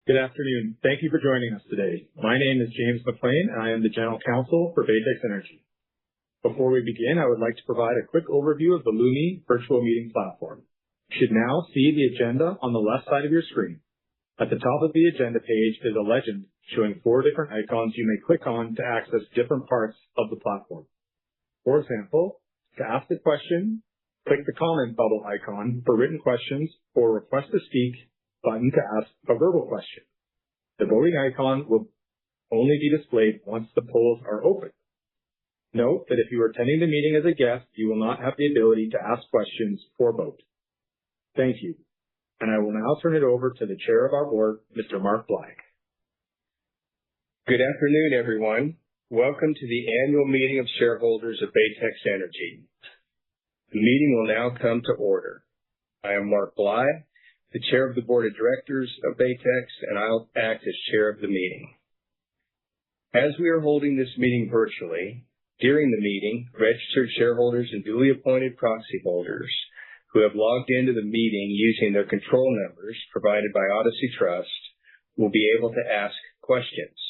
Good afternoon. Thank you for joining us today. My name is James McLean, and I am the General Counsel for Baytex Energy. Before we begin, I would like to provide a quick overview of the Lumi virtual meeting platform. You should now see the agenda on the left side of your screen. At the top of the agenda page is a legend showing 4 different icons you may click on to access different parts of the platform. For example, to ask a question, click the comment bubble icon for written questions or request to speak button to ask a verbal question. The voting icon will only be displayed once the polls are open. Note that if you are attending the meeting as a guest, you will not have the ability to ask questions or vote. Thank you. And I will now turn it over to the Chair of our Board, Mr. Mark Bly. Good afternoon, everyone. Welcome to the Annual Meeting of Shareholders of Baytex Energy. The meeting will now come to order. I am Mark Bly, the Chair of the Board of Directors of Baytex, and I'll act as Chair of the meeting. As we are holding this meeting virtually, during the meeting, registered shareholders and duly appointed proxy holders who have logged into the meeting using their control numbers provided by Odyssey Trust will be able to ask questions.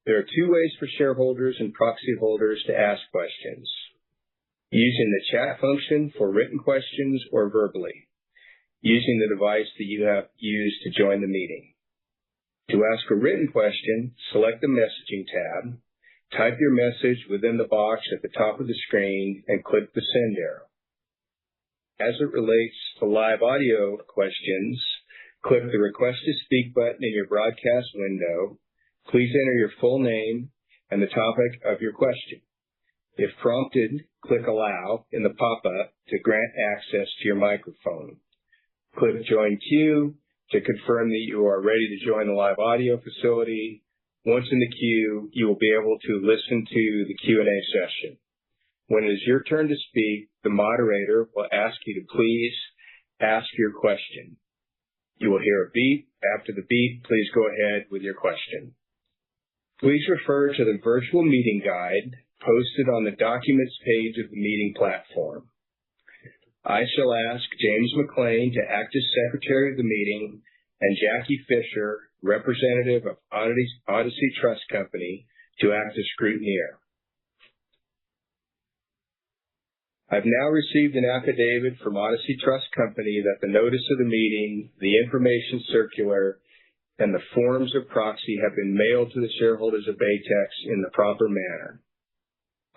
There are 2 ways for shareholders and proxy holders to ask questions: using the chat function for written questions or verbally, using the device that you have used to join the meeting. To ask a written question, select the Messaging tab, type your message within the box at the top of the screen, and click the send arrow. As it relates to live audio questions, click the Request to Speak button in your broadcast window. Please enter your full name and the topic of your question. If prompted, click Allow in the pop-up to grant access to your microphone. Click Join Queue to confirm that you are ready to join the live audio facility. Once in the queue, you will be able to listen to the Q&A session. When it is your turn to speak, the moderator will ask you to please ask your question. You will hear a beep. After the beep, please go ahead with your question. Please refer to the virtual meeting guide posted on the Documents page of the meeting platform. I shall ask James McLean to act as Secretary of the meeting and Jackie Fisher, representative of Odyssey Trust Company, to act as scrutineer. I've now received an affidavit from Odyssey Trust Company that the notice of the meeting, the information circular, and the forms of proxy have been mailed to the shareholders of Baytex in the proper manner.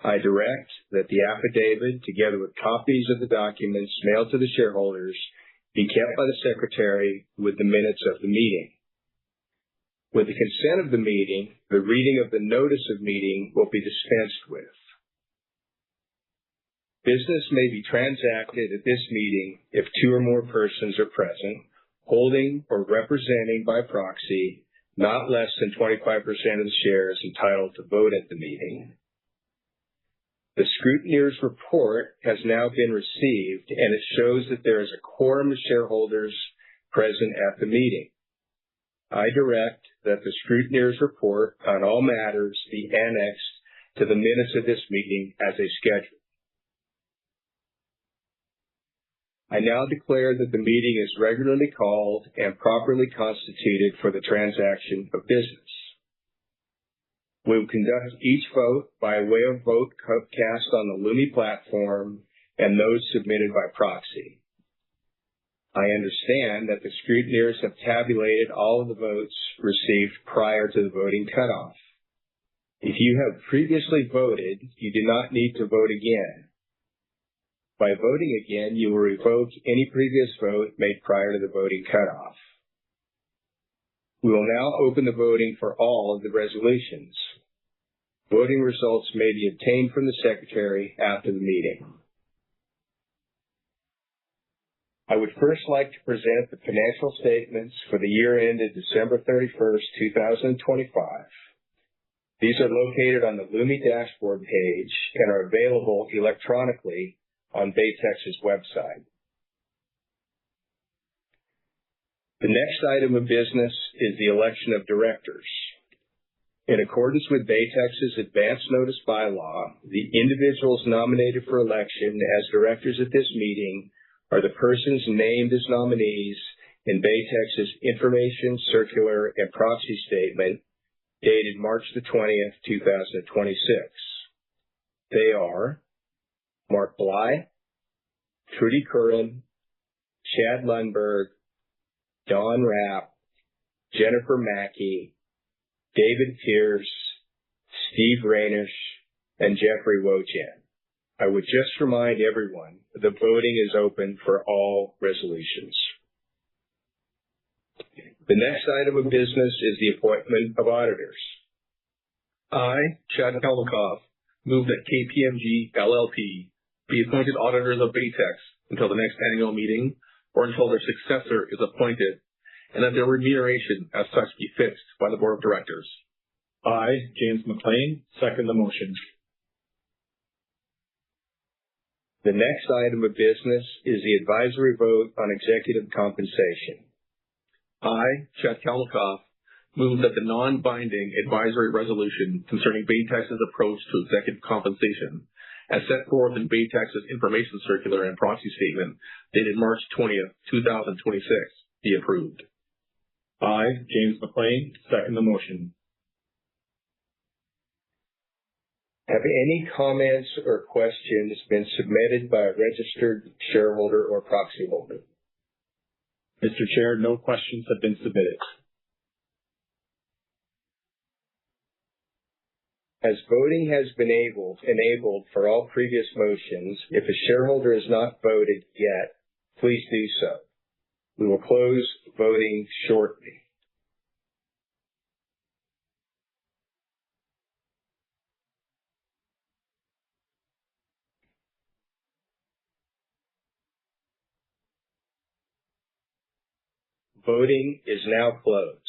I direct that the affidavit, together with copies of the documents mailed to the shareholders, be kept by the Secretary with the minutes of the meeting. With the consent of the meeting, the reading of the notice of meeting will be dispensed with. Business may be transacted at this meeting if 2 or more persons are present, holding or representing by proxy not less than 25% of the shares entitled to vote at the meeting. The scrutineer's report has now been received, and it shows that there is a quorum of shareholders present at the meeting. I direct that the scrutineer's report on all matters be annexed to the minutes of this meeting as a schedule. I now declare that the meeting is regularly called and properly constituted for the transaction of business. We will conduct each vote by way of vote cast on the Lumi platform and those submitted by proxy. I understand that the scrutineers have tabulated all of the votes received prior to the voting cutoff. If you have previously voted, you do not need to vote again. By voting again, you will revoke any previous vote made prior to the voting cutoff. We will now open the voting for all of the resolutions. Voting results may be obtained from the Secretary after the meeting. I would first like to present the financial statements for the year ended December 31st, 2025. These are located on the Lumi dashboard page and are available electronically on Baytex's website. The next item of business is the election of directors. In accordance with Baytex's advance notice bylaw, the individuals nominated for election as directors at this meeting are the persons named as nominees in Baytex's information circular and proxy statement dated March the 20th, 2026. They are Mark Bly, Trudy Curran, Chad Lundberg, Don Rapp, Jennifer Mackey, David Pierce, Steve Rainish, and Jeffrey Wojchan. I would just remind everyone the voting is open for all resolutions. The next item of business is the appointment of auditors. I, Chad Kalmakoff, move that KPMG LLP be appointed auditors of Baytex until the next annual meeting or until their successor is appointed, and that their remuneration as such be fixed by the board of directors. I, James McLean, second the motion. The next item of business is the advisory vote on executive compensation. I, Chad Kalmakoff, move that the non-binding advisory resolution concerning Baytex's approach to executive compensation, as set forth in Baytex's information circular and proxy statement dated March 20th, 2026, be approved. I, James McLean, second the motion. Have any comments or questions been submitted by a registered shareholder or proxy holder? Mr. Chair, no questions have been submitted. As voting has been enabled for all previous motions, if a shareholder has not voted yet, please do so. We will close voting shortly. Voting is now closed.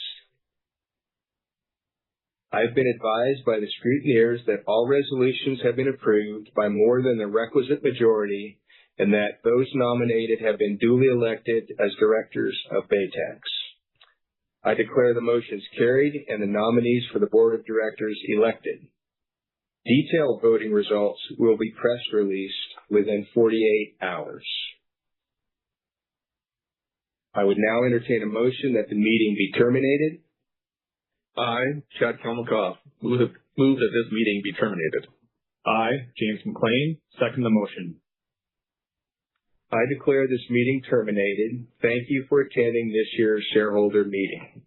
I've been advised by the scrutineers that all resolutions have been approved by more than the requisite majority and that those nominated have been duly elected as directors of Baytex. I declare the motions carried and the nominees for the board of directors elected. Detailed voting results will be press released within 48 hours. I would now entertain a motion that the meeting be terminated. I, Chad Kalmakoff, move that this meeting be terminated. I, James McLean, second the motion. I declare this meeting terminated. Thank you for attending this year's shareholder meeting.